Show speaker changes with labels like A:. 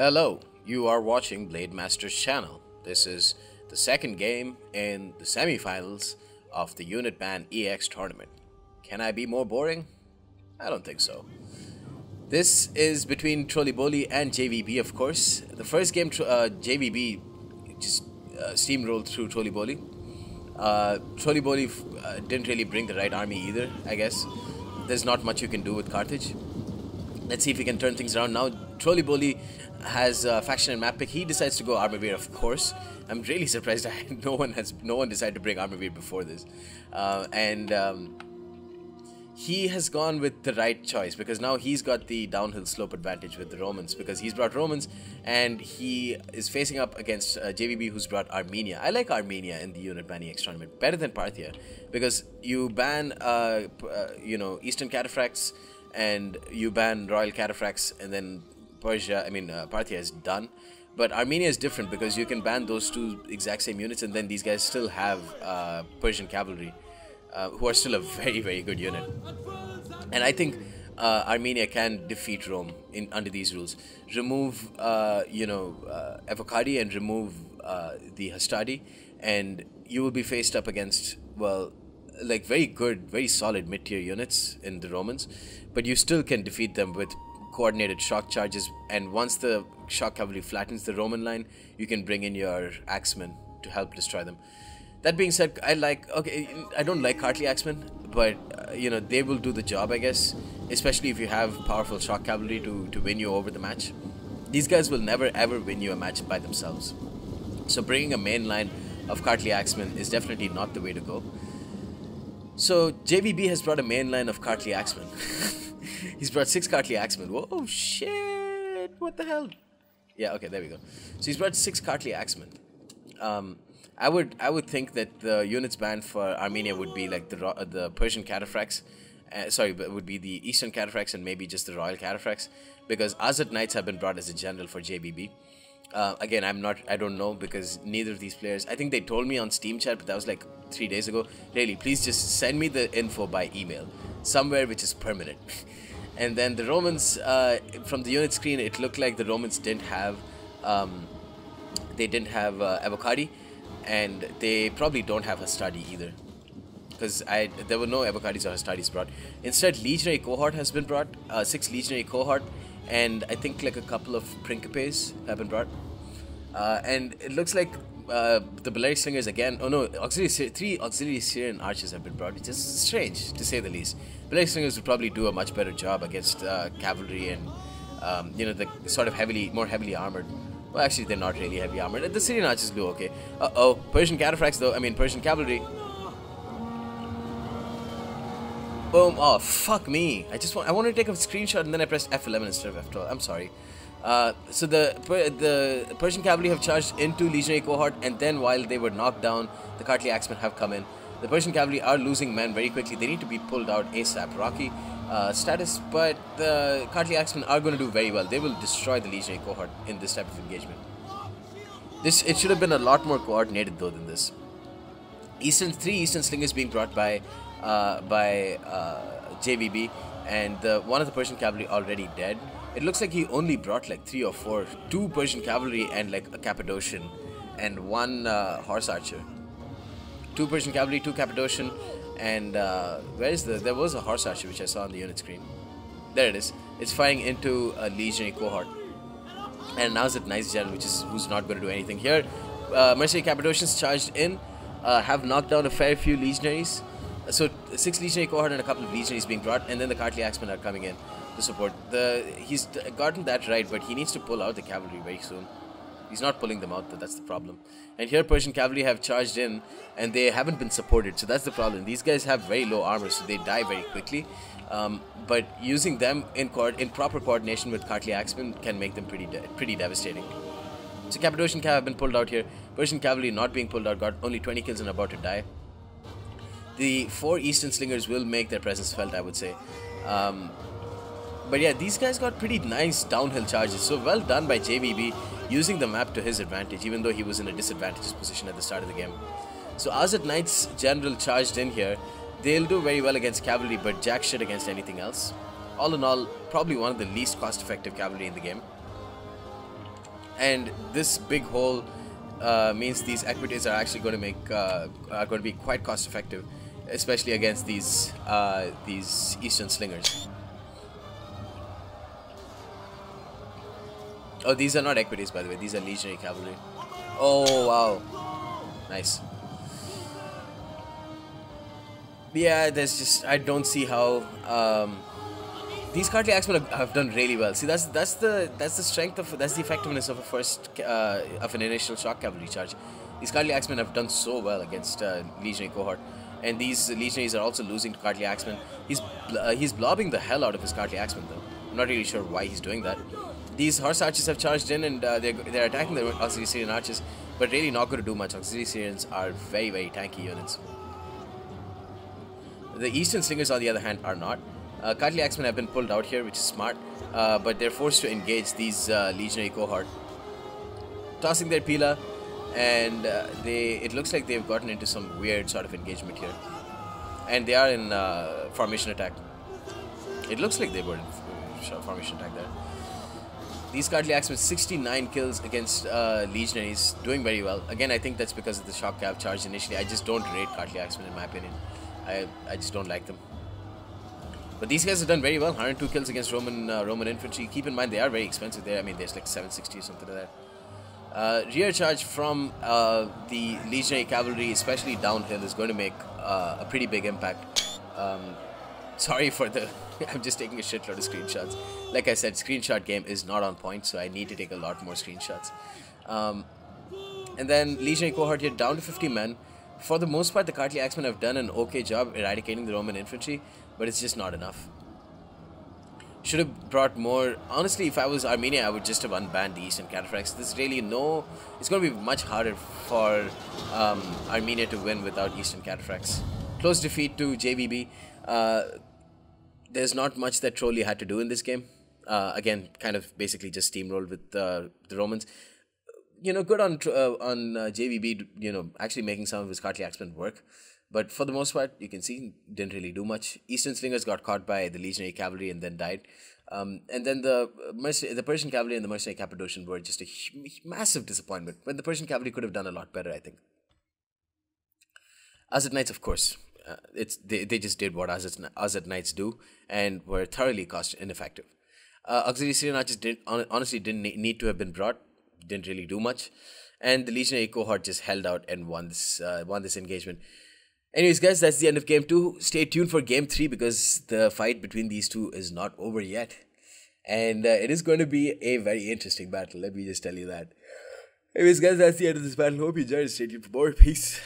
A: Hello, you are watching Blade Master's channel. This is the second game in the semifinals of the Unit Ban EX tournament. Can I be more boring? I don't think so. This is between TrollyBoli and JVB, of course. The first game, JVB just steamrolled through TrollyBoli. TrollyBoli didn't really bring the right army either, I guess. There's not much you can do with Carthage. Let's see if we can turn things around now. TrollyBoli has faction and map pick. He decides to go Armavir, of course. I'm really surprised no one decided to bring Armavir before this. He has gone with the right choice because now he's got the downhill slope advantage with the Romans because he's brought Romans and he is facing up against JVB, who's brought Armenia. I like Armenia in the Unit Ban EX tournament better than Parthia because you ban Eastern Cataphracts and you ban Royal Cataphracts, and then Parthia is done. But Armenia is different because you can ban those two exact same units, and then these guys still have Persian cavalry, who are still a very, very good unit. And I think Armenia can defeat Rome under these rules. Remove, Evocati and remove the Hastati, and you will be faced up against, well, like very good, very solid mid-tier units in the Romans, but you still can defeat them with coordinated shock charges, and once the shock cavalry flattens the Roman line, you can bring in your axemen to help destroy them. That being said, I don't like Kartli axemen, but they will do the job, I guess, especially if you have powerful shock cavalry to win you over the match. These guys will never ever win you a match by themselves, so bringing a main line of Kartli axemen is definitely not the way to go. So JVB has brought a main line of Kartli axemen. He's brought 6 Kartli axemen. Whoa, shit! What the hell? Yeah, okay, there we go. So he's brought 6 Kartli axemen. I would think that the units banned for Armenia would be like the Persian Cataphracts. But would be the Eastern Cataphracts and maybe just the Royal Cataphracts, because Azad Knights have been brought as a general for JVB. Again, I don't know because neither of these players, I think they told me on Steam chat, but that was like 3 days ago. Really, please just send me the info by email, somewhere which is permanent. And then the Romans, from the unit screen, it looked like the Romans didn't have, Evocati, and they probably don't have Hastati either, because there were no Evocatis or Hastatis brought. Instead, Legionary Cohort has been brought, 6 Legionary Cohort, and I think like a couple of Principes have been brought. And it looks like the Balearic Slingers again. Oh no, 3 Auxiliary Syrian Archers have been brought. It's just strange, to say the least. Balearic Slingers would probably do a much better job against cavalry and, the sort of more heavily armored. Well, actually, they're not really heavy armored. The Syrian Archers do okay. Uh-oh, Persian Cataphracts though, Persian Cavalry. Boom. Oh, fuck me. I wanted to take a screenshot and then I pressed F11 instead of F12. I'm sorry. So the Persian cavalry have charged into Legionary Cohort, and then while they were knocked down, the Kartli axemen have come in. The Persian cavalry are losing men very quickly. They need to be pulled out ASAP. Rocky status, but the Kartli axemen are going to do very well. They will destroy the Legionary Cohort in this type of engagement. It should have been a lot more coordinated though than this. 3 Eastern Slingers being brought by JVB, and one of the Persian cavalry already dead. It looks like he only brought like 3 or 4, 2 Persian cavalry and like a Cappadocian and 1 horse archer. 2 Persian cavalry, 2 Cappadocian, and there was a horse archer which I saw on the unit screen. There it is. It's firing into a Legionary Cohort. And now it's a nice general who's not going to do anything here. Mercenary Cappadocians charged in, have knocked down a fair few legionaries. So 6 Legionary Cohort and a couple of legionaries being brought, and then the Kartli axemen are coming in to support. He's gotten that right, but he needs to pull out the cavalry very soon. He's not pulling them out though, that's the problem. And here Persian cavalry have charged in, and they haven't been supported, so that's the problem. These guys have very low armor, so they die very quickly. But using them in proper coordination with Kartli axemen can make them pretty devastating. So Cappadocian cav have been pulled out here. Persian cavalry not being pulled out, got only 20 kills and about to die. The 4 Eastern Slingers will make their presence felt, I would say. But yeah, these guys got pretty nice downhill charges. So well done by JVB, using the map to his advantage, even though he was in a disadvantaged position at the start of the game. So Azad Knights general charged in here. They'll do very well against cavalry, but jack shit against anything else. All in all, probably one of the least cost-effective cavalry in the game. and this big hole means these equities are actually going to make are going to be quite cost effective, especially against these Eastern Slingers. Oh, these are not equities, by the way. These are Legionary Cavalry. Oh, wow. Nice. Yeah, there's just... I don't see how... these Cartly Axemen have done really well. See, that's the strength of... That's the effectiveness of a first... of an initial shock cavalry charge. These Cartly Axemen have done so well against Legionary cohort. And these Legionaries are also losing to Cartly Axemen. He's blobbing the hell out of his Cartly Axemen, though. I'm not really sure why he's doing that. These horse archers have charged in and they're attacking the auxiliary Syrian archers, but really not going to do much. Auxiliary Syrians are very, very tanky units. The Eastern Slingers, on the other hand, are not. Cartly Axemen have been pulled out here, which is smart, but they're forced to engage these Legionary cohort. Tossing their Pila, and it looks like they've gotten into some weird sort of engagement here. And they are in formation attack. It looks like they were in formation attack there. These Cartly Axemen, 69 kills against Legionaries, doing very well. Again, I think that's because of the shock cav charge initially. I just don't rate Cartly Axemen in my opinion. I just don't like them. But these guys have done very well. 102 kills against Roman infantry. Keep in mind they are very expensive there. I mean, there's like 760 or something like that. Rear charge from the Legionary cavalry, especially downhill, is going to make a pretty big impact. Sorry for the... I'm just taking a shitload of screenshots. Like I said, screenshot game is not on point, so I need to take a lot more screenshots. And then Legionary cohort here down to 50 men. For the most part, the Cartly Axemen have done an okay job eradicating the Roman infantry, but it's just not enough. Should have brought more. Honestly, if I was Armenia, I would just have unbanned the Eastern Cataphracts. There's really no... It's going to be much harder for Armenia to win without Eastern Cataphracts. Close defeat to JVB. There's not much that Trolly had to do in this game. Again, kind of basically just steamrolled with the Romans. You know, good on JVB, you know, actually making some of his Cartly Axemen work. But for the most part, you can see, didn't really do much. Eastern Slingers got caught by the Legionary Cavalry and then died. And then the Persian Cavalry and the Mercenary Cappadocian were just a massive disappointment. But the Persian Cavalry could have done a lot better, I think. Azad Knights, of course. They just did what Azad Knights do and were thoroughly cost ineffective. Auxiliary Syrian archers honestly didn't need to have been brought. Didn't really do much. And the Legionary cohort just held out and won this engagement. Anyways, guys, that's the end of Game 2. Stay tuned for Game 3 because the fight between these two is not over yet. And it is going to be a very interesting battle. Let me just tell you that. Anyways, guys, that's the end of this battle. Hope you enjoyed it. Stay tuned for more. Peace.